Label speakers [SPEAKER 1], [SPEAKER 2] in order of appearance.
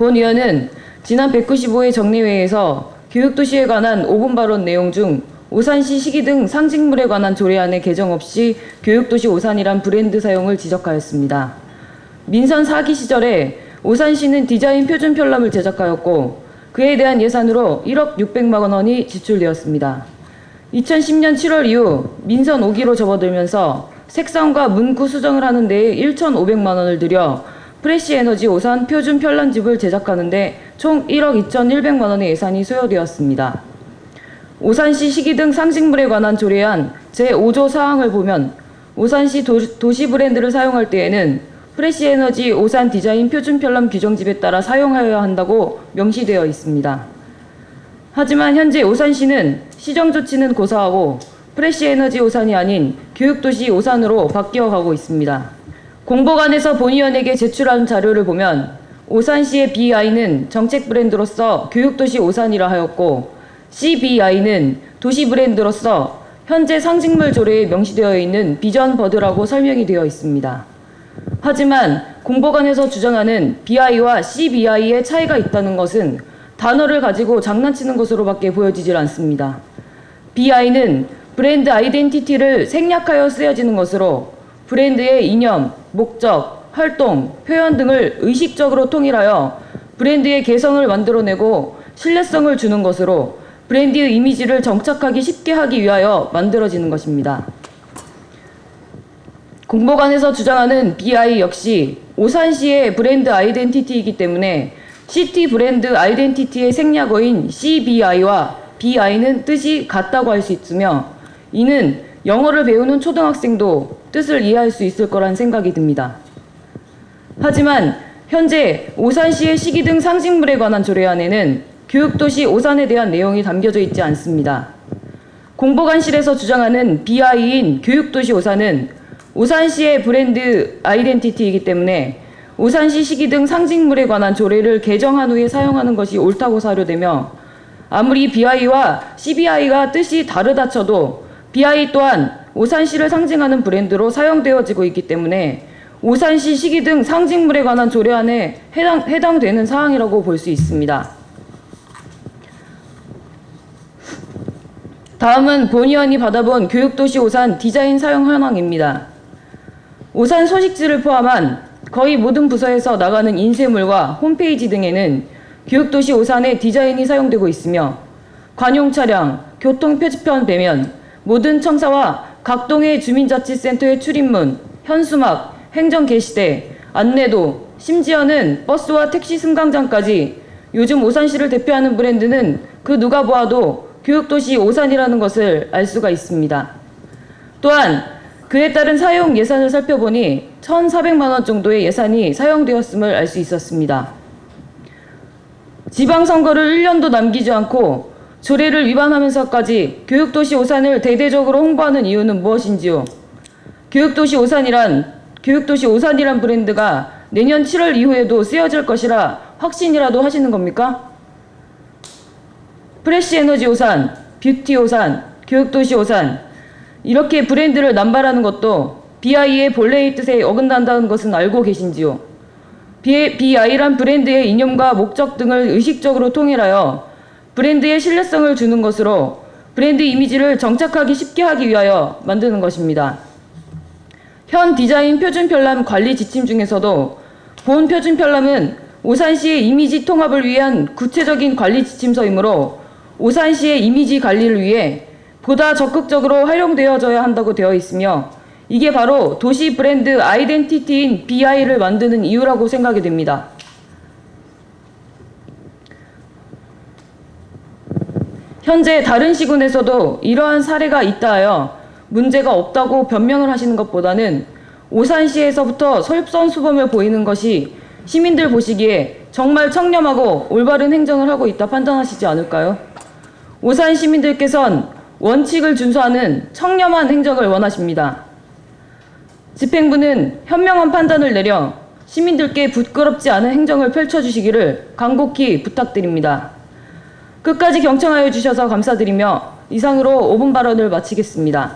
[SPEAKER 1] 본 의원은 지난 195회 정례회에서 교육도시에 관한 5분 발언 내용 중 오산시 시기 등 상징물에 관한 조례안의 개정 없이 교육도시 오산이란 브랜드 사용을 지적하였습니다. 민선 4기 시절에 오산시는 디자인 표준 편람을 제작하였고 그에 대한 예산으로 1억 600만 원이 지출되었습니다. 2010년 7월 이후 민선 5기로 접어들면서 색상과 문구 수정을 하는 데에 1,500만 원을 들여 프레시에너지 오산 표준 편람집을 제작하는 데 총 1억 2,100만 원의 예산이 소요되었습니다. 오산시 시기 등 상징물에 관한 조례안 제5조 사항을 보면 오산시 도시 브랜드를 사용할 때에는 프레시에너지 오산 디자인 표준 편람 규정집에 따라 사용하여야 한다고 명시되어 있습니다. 하지만 현재 오산시는 시정 조치는 고사하고 프레시에너지 오산이 아닌 교육도시 오산으로 바뀌어가고 있습니다. 공보관에서 본의원에게 제출한 자료를 보면 오산시의 BI는 정책 브랜드로서 교육도시 오산이라 하였고 CBI는 도시 브랜드로서 현재 상징물 조례에 명시되어 있는 비전 버드라고 설명이 되어 있습니다. 하지만 공보관에서 주장하는 BI와 CBI의 차이가 있다는 것은 단어를 가지고 장난치는 것으로밖에 보여지질 않습니다. BI는 브랜드 아이덴티티를 생략하여 쓰여지는 것으로 브랜드의 이념, 목적, 활동, 표현 등을 의식적으로 통일하여 브랜드의 개성을 만들어내고 신뢰성을 주는 것으로 브랜드의 이미지를 정착하기 쉽게 하기 위하여 만들어지는 것입니다. 공보관에서 주장하는 BI 역시 오산시의 브랜드 아이덴티티이기 때문에 시티 브랜드 아이덴티티의 생략어인 CBI와 BI는 뜻이 같다고 할 수 있으며 이는 영어를 배우는 초등학생도 뜻을 이해할 수 있을 거란 생각이 듭니다. 하지만 현재 오산시의 시기 등 상징물에 관한 조례안에는 교육도시 오산에 대한 내용이 담겨져 있지 않습니다. 공보관실에서 주장하는 BI인 교육도시 오산은 오산시의 브랜드 아이덴티티이기 때문에 오산시 시기 등 상징물에 관한 조례를 개정한 후에 사용하는 것이 옳다고 사료되며 아무리 BI와 CBI가 뜻이 다르다 쳐도 BI 또한 오산시를 상징하는 브랜드로 사용되어지고 있기 때문에 오산시 시기 등 상징물에 관한 조례안에 해당되는 사항이라고 볼 수 있습니다. 다음은 본의원이 받아본 교육도시 오산 디자인 사용 현황입니다. 오산 소식지를 포함한 거의 모든 부서에서 나가는 인쇄물과 홈페이지 등에는 교육도시 오산의 디자인이 사용되고 있으며 관용 차량, 교통 표지편 배면, 모든 청사와 각 동의 주민자치센터의 출입문, 현수막, 행정 게시대, 안내도, 심지어는 버스와 택시 승강장까지 요즘 오산시를 대표하는 브랜드는 그 누가 보아도 교육도시 오산이라는 것을 알 수가 있습니다. 또한 그에 따른 사용 예산을 살펴보니 1,400만 원 정도의 예산이 사용되었음을 알 수 있었습니다. 지방선거를 1년도 남기지 않고 조례를 위반하면서까지 교육도시 오산을 대대적으로 홍보하는 이유는 무엇인지요? 교육도시 오산이란 브랜드가 내년 7월 이후에도 쓰여질 것이라 확신이라도 하시는 겁니까? 프레시에너지 오산, 뷰티 오산, 교육도시 오산 이렇게 브랜드를 남발하는 것도 BI의 본래의 뜻에 어긋난다는 것은 알고 계신지요? BI란 브랜드의 이념과 목적 등을 의식적으로 통일하여 브랜드의 신뢰성을 주는 것으로 브랜드 이미지를 정착하기 쉽게 하기 위하여 만드는 것입니다. 현 디자인 표준 편람 관리 지침 중에서도 본 표준 편람은 오산시의 이미지 통합을 위한 구체적인 관리 지침서이므로 오산시의 이미지 관리를 위해 보다 적극적으로 활용되어져야 한다고 되어 있으며 이게 바로 도시 브랜드 아이덴티티인 BI를 만드는 이유라고 생각이 됩니다. 현재 다른 시군에서도 이러한 사례가 있다 하여 문제가 없다고 변명을 하시는 것보다는 오산시에서부터 솔선수범을 보이는 것이 시민들 보시기에 정말 청렴하고 올바른 행정을 하고 있다 판단하시지 않을까요? 오산 시민들께선 원칙을 준수하는 청렴한 행정을 원하십니다. 집행부는 현명한 판단을 내려 시민들께 부끄럽지 않은 행정을 펼쳐주시기를 간곡히 부탁드립니다. 끝까지 경청하여 주셔서 감사드리며 이상으로 5분 발언을 마치겠습니다.